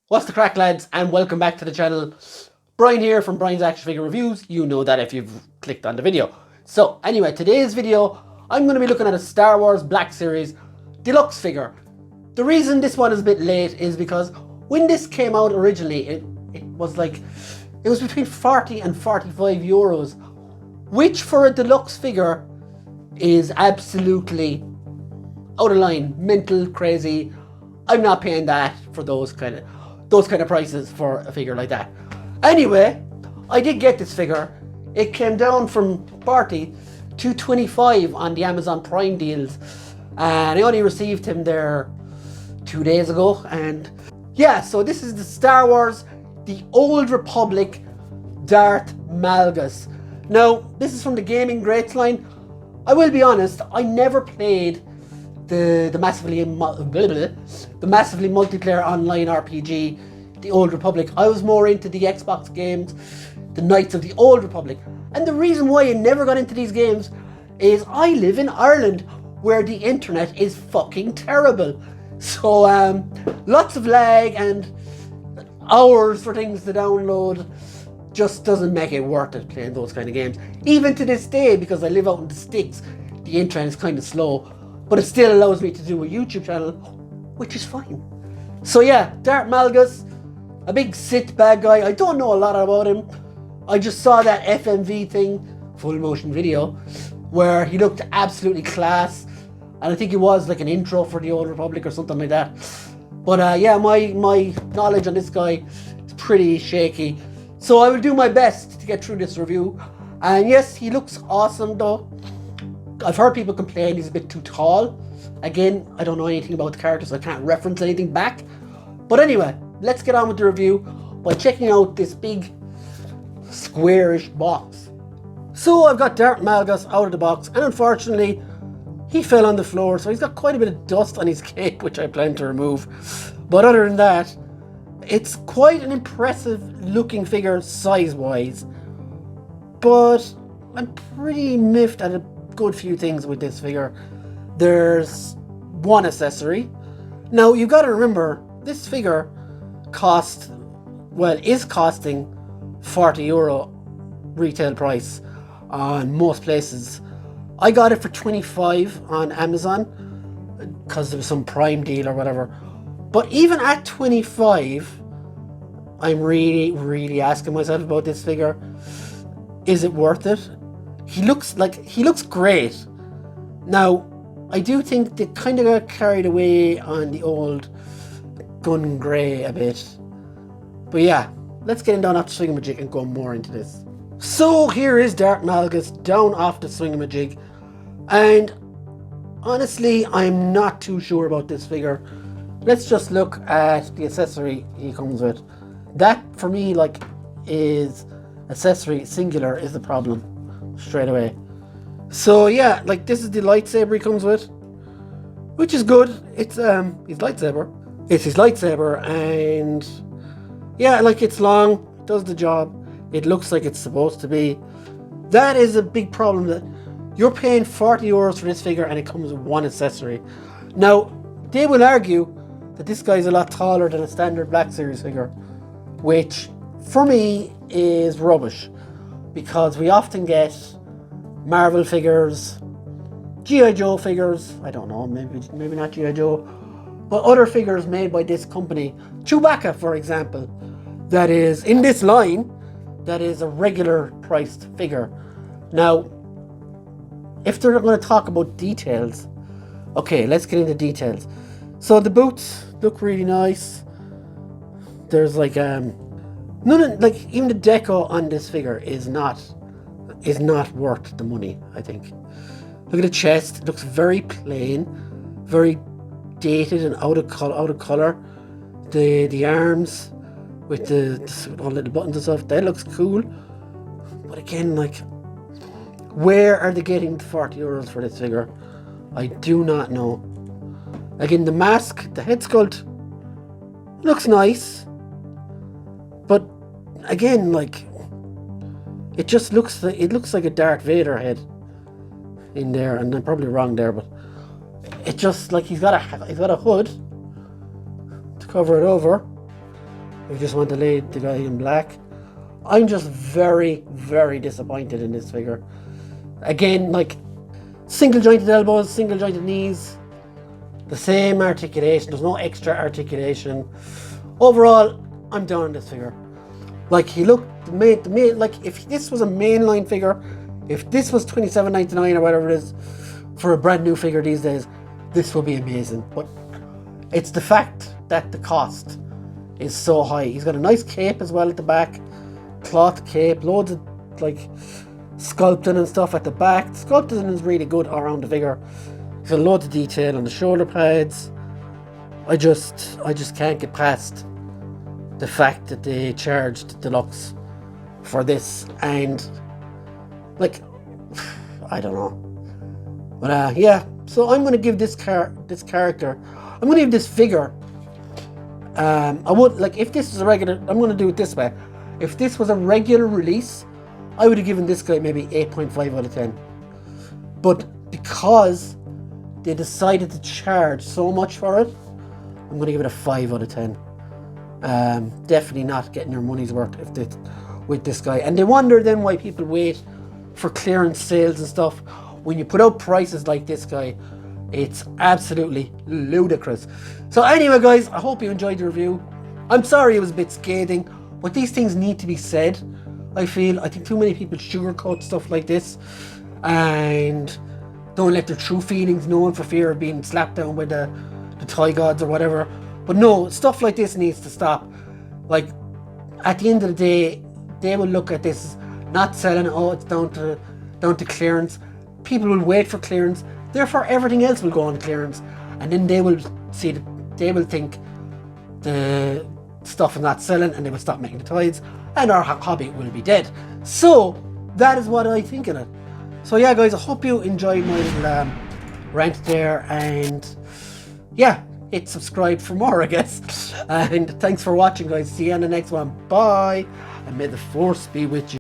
What's the crack, lads, and welcome back to the channel. Brian here from Brian's Action Figure Reviews. You know that if you've clicked on the video. So anyway, today's video, I'm going to be looking at a Star Wars Black Series deluxe figure. The reason this one is a bit late is because when this came out originally, it was between 40 and 45 euros, which for a deluxe figure is absolutely out of line, mental, crazy. I'm not paying that for those kind of prices for a figure like that. Anyway, I did get this figure. It came down from 40 to 25 on the Amazon Prime deals, and I only received him there 2 days ago. And yeah, so this is the Star Wars The Old Republic DARTH MALGUS. Now, this is from the Gaming Greats line. I will be honest, I never played the massively multiplayer online RPG, The Old Republic. I was more into the Xbox games, the Knights of the Old Republic. And the reason why I never got into these games is I live in Ireland, where the internet is fucking terrible. So lots of lag and hours for things to download just doesn't make it worth it playing those kind of games. Even to this day, because I live out in the sticks, the internet is kind of slow. But it still allows me to do a YouTube channel, which is fine. So yeah, DARTH MALGUS, a big Sith bad guy. I don't know a lot about him. I just saw that FMV thing, full motion video, where he looked absolutely class. And I think it was like an intro for the Old Republic or something like that. But yeah, my knowledge on this guy is pretty shaky. So I will do my best to get through this review. And yes, he looks awesome though. I've heard people complain he's a bit too tall. Again, I don't know anything about the character, so I can't reference anything back. But anyway, let's get on with the review by checking out this big squarish box. So I've got DARTH MALGUS out of the box, and unfortunately he fell on the floor, so he's got quite a bit of dust on his cape, which I plan to remove. But other than that, it's quite an impressive looking figure size wise, but I'm pretty miffed at a good few things with this figure. There's one accessory. Now you've got to remember, this figure is costing 40 euro retail price on most places. I got it for 25 on Amazon because there was some Prime deal or whatever. But even at 25, I'm really asking myself about this figure. Is it worth it? He looks great. Now, I do think they kind of got carried away on the old gun grey a bit. But yeah, let's get him down off the swingamajig and go more into this. So here is DARTH MALGUS down off the swingamajig. And honestly, I'm not too sure about this figure. Let's just look at the accessory he comes with. That, for me, is accessory singular is the problem. Straight away. So yeah, this is the lightsaber he comes with, which is good. It's his lightsaber. It's his lightsaber, and yeah, it's long, it does the job. It looks like it's supposed to be. That is a big problem, that you're paying 40 euros for this figure and it comes with one accessory. Now, they will argue that this guy's a lot taller than a standard Black Series figure, which for me is rubbish. Because we often get Marvel figures, G.I. Joe figures, I don't know, maybe not G.I. Joe, but other figures made by this company. Chewbacca, for example, that is in this line, that is a regular priced figure. Now, if they're going to talk about details, okay, let's get into details. So the boots look really nice. There's even the deco on this figure is not worth the money, I think. Look at the chest, it looks very plain, very dated and out of color. The arms with all the little buttons and stuff, that looks cool. But again, where are they getting the 40 euros for this figure? I do not know. Again, the mask, the head sculpt looks nice. But again, it just looks like a Darth Vader head in there, and I'm probably wrong there, but it's just he's got a hood to cover it over, If you just want the guy in black. I'm just very, very disappointed in this figure. Again, like, single jointed elbows, single jointed knees, the same articulation, there's no extra articulation. Overall, I'm down on this figure. Like, he looked, like, if this was a mainline figure, if this was $27.99 or whatever it is for a brand new figure these days, this would be amazing. But it's the fact that the cost is so high. He's got a nice cape as well at the back, cloth cape, loads of like sculpting and stuff at the back. The sculpting is really good around the figure. He's got loads of detail on the shoulder pads. I just can't get past the fact that they charged deluxe for this, and like, I don't know. But yeah, so I'm gonna give this character, I'm gonna give this figure, I would, like, if this was a regular, I'm gonna do it this way. If this was a regular release, I would have given this guy maybe 8.5 out of 10. But because they decided to charge so much for it, I'm gonna give it a 5 out of 10. Definitely not getting your money's worth with this guy. And they wonder then why people wait for clearance sales and stuff. When you put out prices like this guy, it's absolutely ludicrous. So anyway, guys, I hope you enjoyed the review. I'm sorry it was a bit scathing, but these things need to be said. I think too many people sugarcoat stuff like this and don't let their true feelings known for fear of being slapped down by the toy gods or whatever. But no, stuff like this needs to stop. Like, at the end of the day, they will look at this not selling, oh, it's down to clearance. People will wait for clearance, therefore everything else will go on clearance, and then they will see that they will think the stuff is not selling and they will stop making the toys and our hobby will be dead. So that is what I think of it. So yeah, guys, I hope you enjoyed my little rant there, and yeah, hit subscribe for more, I guess. And thanks for watching, guys. See you on the next one. Bye, and may the force be with you.